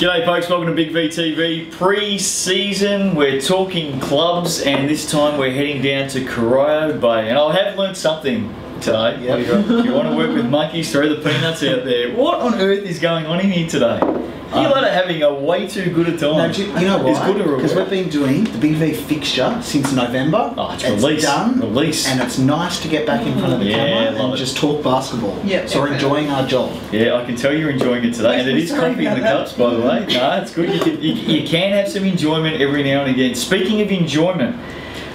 G'day folks, welcome to Big VTV pre-season. We're talking clubs and this time we're heading down to Corio Bay. And I have learnt something today. Yep. If you want to work with monkeys, throw the peanuts out there. What on earth is going on in here today? You lot are having a way too good a time. No, you know why? Because we've been doing the Big V fixture since November. Oh, it's released. Done. Release. And it's nice to get back in front of the camera and just talk basketball. Yep, so we're enjoying our job. Yeah, I can tell you're enjoying it today. And it is coffee in the cups, by the way. No, it's good. You can have some enjoyment every now and again. Speaking of enjoyment,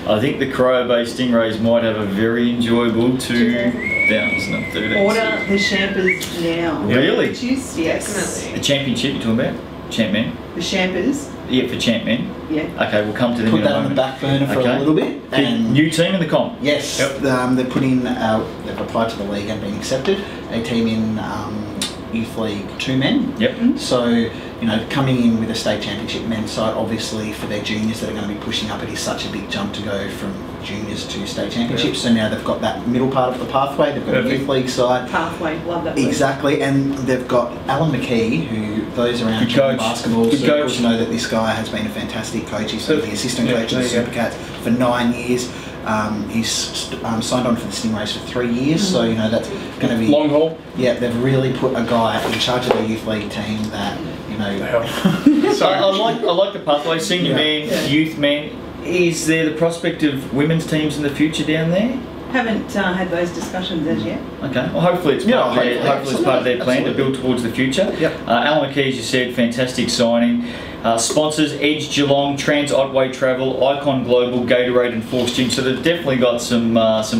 I think the Corio Bay Stingrays might have a very enjoyable 2013. Order the Champers now. Really? Yes. The championship you're talking about? Champ men? The Champers. Yeah, for champ men. Yeah. Okay, we'll come to them Put in a that on the moment. back burner for a little bit. And new team in the comp? Yes. Yep. They put in, they've applied to the league and been accepted. A team in Youth League 2 men. Yep. So, you know, coming in with a state championship men's side, obviously for their juniors that are going to be pushing up, it is such a big jump to go from juniors to state championships. So now they've got that middle part of the pathway. They've got a youth league side. Pathway, love that word. Exactly, and they've got Alan McKee, who those around basketball circles know that this guy has been a fantastic coach. He's been the assistant coach of the Supercats for 9 years. He's signed on for the Stingrays for 3 years, so you know that's going to be long haul. Yeah, they've really put a guy in charge of the youth league team that you know. I like the pathway. Senior men, youth men. Is there the prospect of women's teams in the future down there? Haven't had those discussions as yet. Okay, well hopefully it's part, it's part of their plan to build towards the future. Yep. Alan McKee, as you said, fantastic signing. Sponsors, Edge Geelong, Trans Otway Travel, Icon Global, Gatorade and Force Gym. So they've definitely got some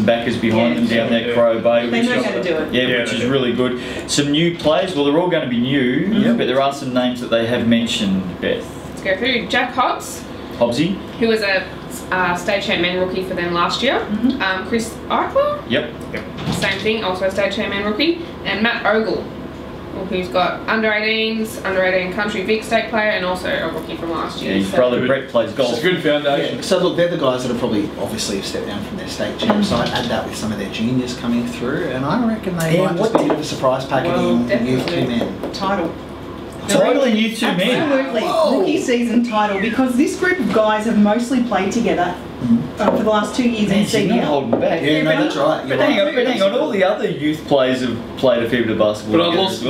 backers behind them down there at Corio Bay. They know how to do it. Yeah, which is really good. Some new players, well they're all going to be new, but there are some names that they have mentioned, Beth. Let's go through. Jack Hobbs, Hobbsy. who was a state champ man rookie for them last year. Chris Eichler, Yep. same thing, also a state champ man rookie. And Matt Ogle, who's got under 18s, under 18 country Vic state player, and also a rookie from last year. Yeah, his brother Brett plays golf. It's a good foundation. Yeah. So look, they're the guys that are probably obviously have stepped down from their state champ side. Add that with some of their juniors coming through, and I reckon they might just be a bit of a surprise packet in Youth 2 men. Title. Title in Youth 2 men. Absolutely. Rookie season title, because this group of guys have mostly played together for the last 2 years in She's not CBL. holding back. Yeah, no, that's right. But hang on, all the other youth players have played a fair bit of basketball.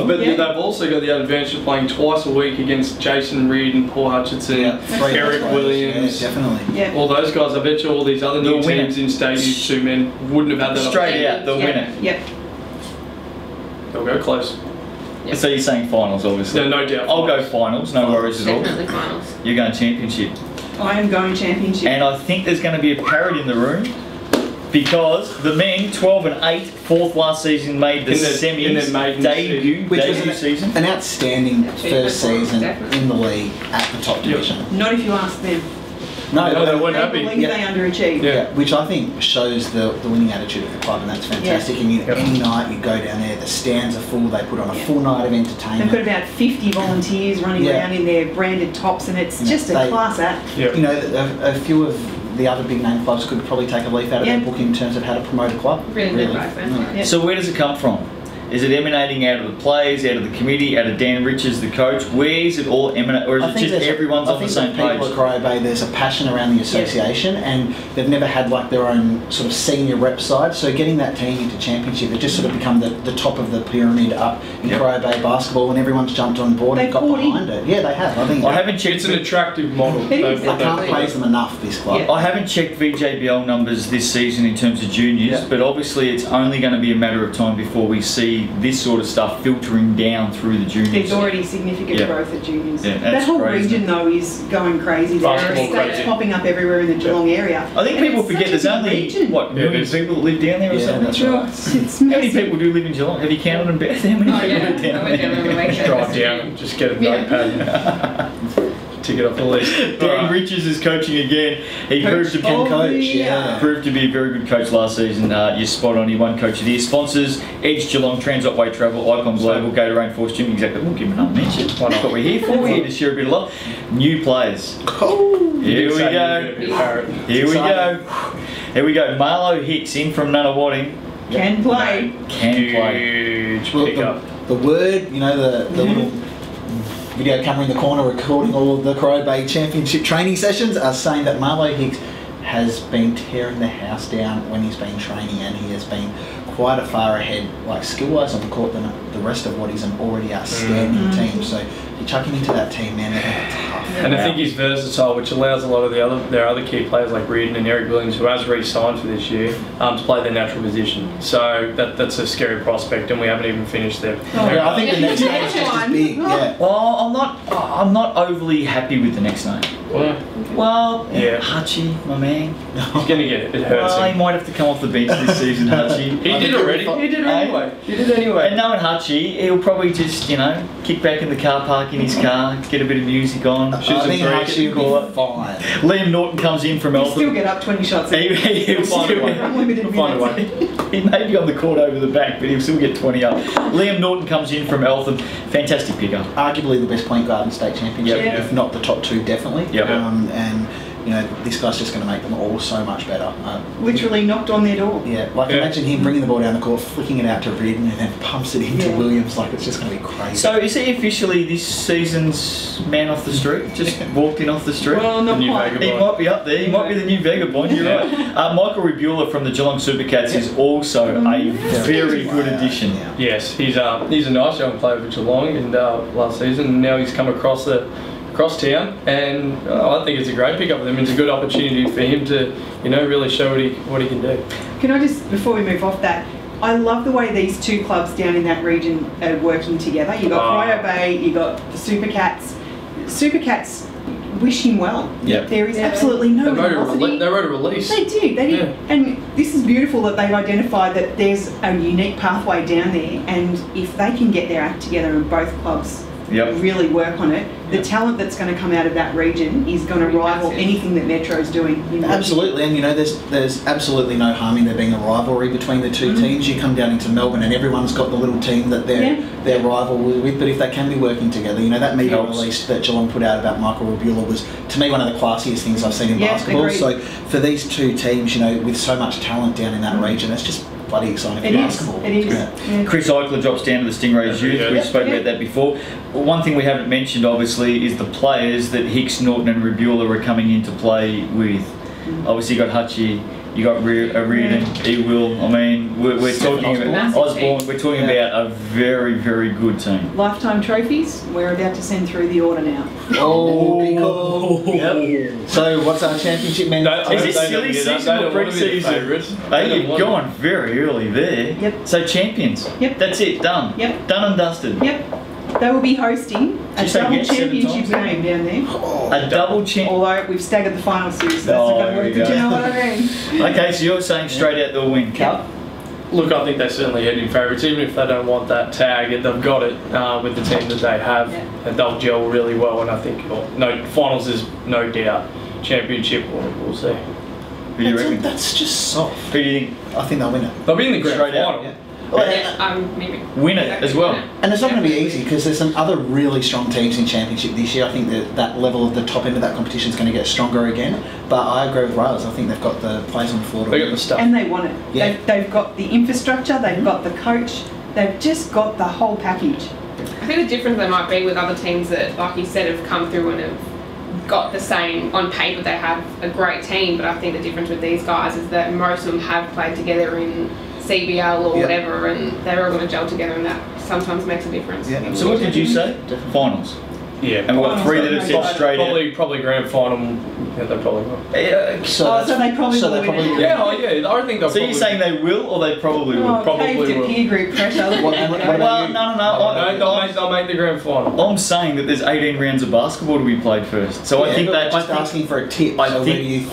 But they've also got the advantage of playing twice a week against Jason Reed and Paul Hutchinson, Eric Williams. Yeah, definitely. Yeah. All those guys. I bet you all these other new teams in state Youth 2 men wouldn't have had that. Straight out, they'll win it. Yep. They'll go close. So you're saying finals, obviously? No doubt. I'll go finals, no worries at all. Definitely finals. You're going championship. I am going championship. And I think there's going to be a parrot in the room because the men, 12 and 8, fourth last season, made the semis debut season. An outstanding first season in the league at the top division. Not if you ask them. No, they weren't happy. They underachieved. Yeah, which I think shows the winning attitude of the club, and that's fantastic. And any night you go down there, the stands are full. They put on a full night of entertainment. They've got about 50 volunteers running around in their branded tops, and it's just a class act. You know, a few of the other big name clubs could probably take a leaf out of their book in terms of how to promote a club. Really. Yeah. So where does it come from? Is it emanating out of the players, out of the committee, out of Dan Richards, the coach? Where's it all emanate, or is it just everyone's on the same page? I think people at Corio Bay, there's a passion around the association, and they've never had like their own sort of senior rep side. So getting that team into championship, it just sort of become the top of the pyramid up in Corio Bay basketball, and everyone's jumped on board and got behind it. Yeah, they have. I think I haven't checked. It's an attractive model. I can't praise them enough. This club. I haven't checked VJBL numbers this season in terms of juniors, but obviously it's only going to be a matter of time before we see this sort of stuff filtering down through the juniors. There's already significant growth at juniors. Yeah, that whole region though is going crazy. There are states popping up everywhere in the Geelong area. I think people forget there's only million people that live down there or something. That's right. How many people do live in Geelong? Have you counted them, Beth? How many people live down there? Drive down, just get a notepad. Tick it off the list. Dan Richards is coaching again. He proved to be a very good coach last season. You're spot on. He won Coach of the Year. Sponsors: Edge Geelong, Trans Otway Travel, Icon Global, Gatorade, Force Gym. Exactly. We'll give him another mention. That's what we're here for. We're here to share a bit of love. New players. Here we go. Here we go. Marlo Hicks in from Nunawading. Can play. Can play. Huge pickup. The word, you know, the little video camera in the corner recording all of the Corio Bay Championship training sessions, are saying that Marlo Hicks has been tearing the house down when he's been training, and he has been quite a far ahead, like skill-wise on the court, than the rest of what is an already outstanding team. So you chuck him into that team, man, they're going to be tough. And I think he's versatile, which allows a lot of their other key players like Reardon and Eric Williams, who has re-signed for this year, to play their natural position. So that's a scary prospect, and we haven't even finished there. I think the next name is just as big. Yeah. Well, I'm not overly happy with the next name. Well, Hutchie, my man. He's going to get it. It hurts Well, him. he might have to come off the bench this season, Hutchie. He did already. He did anyway. And knowing Hutchie, he'll probably just, kick back in the car park in his car, get a bit of music on. I think Hutchie will be fine. Liam Norton comes in from He'll Eltham. still get up 20 shots. He'll find a way. Unlimited He'll find a way. He may be on the court over the back, but he'll still get 20 up. Liam Norton comes in from Eltham. Fantastic pickup. Arguably the best point guard in state championship, Yep. if not the top two, definitely. Yep. And this guy's just going to make them all so much better. Literally knocked on their door. Imagine him bringing the ball down the court, flicking it out to Reardon, and then pumps it into Williams. Like, it's just going to be crazy. So is he officially this season's man off the street? Just walked in off the street? Well, not quite. He might be up there. He might be the new Vagabond. You're right. Michael Rebula from the Geelong Supercats is also a very good addition. Yes, he's a nice young player for Geelong, and last season, and now he's come across town, and I think it's a great pickup with him. It's a good opportunity for him to, really show what he can do. Can I just, before we move off that, I love the way these two clubs down in that region are working together. You've got Corio Bay, you've got the Supercats. Supercats wish him well. Yep. There is absolutely no animosity. They wrote a release. They do. They did. And this is beautiful that they've identified that there's a unique pathway down there, and if they can get their act together and both clubs really work on it, the talent that's going to come out of that region is going to rival anything that Metro's doing. Absolutely, and there's absolutely no harm in there being a rivalry between the two teams. You come down into Melbourne and everyone's got the little team that they're rival with, but if they can be working together, that media release that Geelong put out about Michael Rebula was, to me, one of the classiest things I've seen in basketball. Agreed. So for these two teams, with so much talent down in that region, it's just bloody exciting for basketball. It is. Yeah. Chris Eichler drops down to the Stingrays youth. We spoke about that before. One thing we haven't mentioned, obviously, is the players that Hicks, Norton and Rebula are coming into play with. Obviously, you got Hutchie, you got Reardon, E-Will. I mean, we're talking about Osborne. We're talking about a very, very good team. Lifetime trophies. We're about to send through the order now. Oh, cool. Yep. So, what's our championship man? Is this silly season or pre-season? Hey, you've gone very early there. Yep. So, champions. Yep. That's it. Done. Yep. Done and dusted. Yep. They will be hosting a double championship game down there. A double champ. Although we've staggered the final series, so that's not going to work. But you know what I mean? Okay, so you're saying straight out they'll win. Yep. Look, I think they're certainly heading favourites, even if they don't want that tag. They've got it with the team that they have, and they'll gel really well. And I think finals is no doubt. Championship, we'll see. Who do you reckon? That's just soft. Who do you think? I think they'll win it. They'll be in the grand Straight out, final. Maybe. Win it as well. And it's not going to be easy because there's some other really strong teams in championship this year. I think that level of the top end of that competition is going to get stronger again. But I agree with Riles. I think they've got the players on the floor to They got the stuff. And they want it. Yeah. They've got the infrastructure, they've got the coach, they've just got the whole package. I think the difference there might be with other teams that, like you said, have come through and have got the same, on paper they have a great team, but I think the difference with these guys is that most of them have played together in CBL or whatever, and they're all going to gel together, and that sometimes makes a difference. Yeah. So what did you say? Finals. Yeah. And we've got three that have said straight out. Probably grand final. Yeah, they probably will. So they probably will win it. Yeah, I think they'll. So you're saying they will, or they probably will? Caved to peer group pressure. Well, no. They'll make the grand final. I'm saying that there's 18 rounds of basketball to be played first. So I think they're just asking for a tip. I think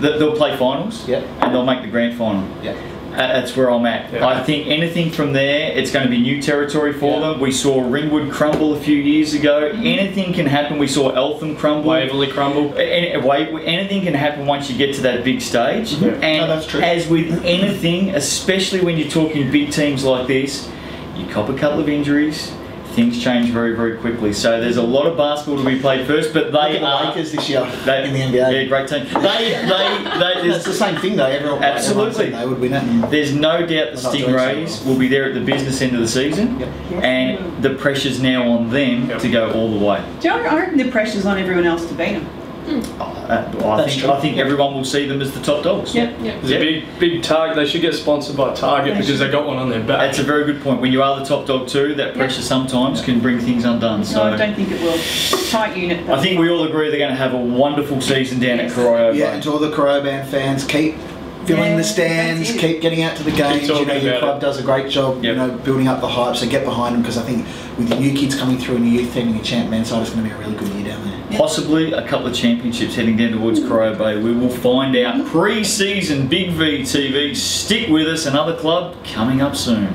they'll play finals, and they'll make the grand final. Yeah. That's where I'm at. Yeah. I think anything from there, it's going to be new territory for them. We saw Ringwood crumble a few years ago. Anything can happen. We saw Eltham crumble. Waverley crumble. Anything can happen once you get to that big stage. And that's true. as with anything, especially when you're talking big teams like this, you cop a couple of injuries, things change very, very quickly. So there's a lot of basketball to be played first, but they are Lakers this year in the NBA. Yeah, great team. It's the same thing though. Absolutely, they would win it. There's no doubt the Stingrays will be there at the business end of the season, and the pressure's now on them to go all the way. Do you know, I reckon the pressure's on everyone else to beat them. I think everyone will see them as the top dogs. It's a big Target. They should get sponsored by Target because they got one on their back. That's a very good point. When you are the top dog too, that pressure sometimes can bring things undone. No, so I don't think it will. Tight unit. I think we all agree they're going to have a wonderful season down at Corio. Yeah, and to all the Corio Band fans, keep filling the stands, keep getting out to the games. You know, your club does a great job, you know, building up the hype. So get behind them, because I think with the new kids coming through and your youth team and your champ man side, it's going to be a really good year down there. Possibly a couple of championships heading down towards Corio Bay. We will find out. Pre-season Big V TV. Stick with us. Another club coming up soon.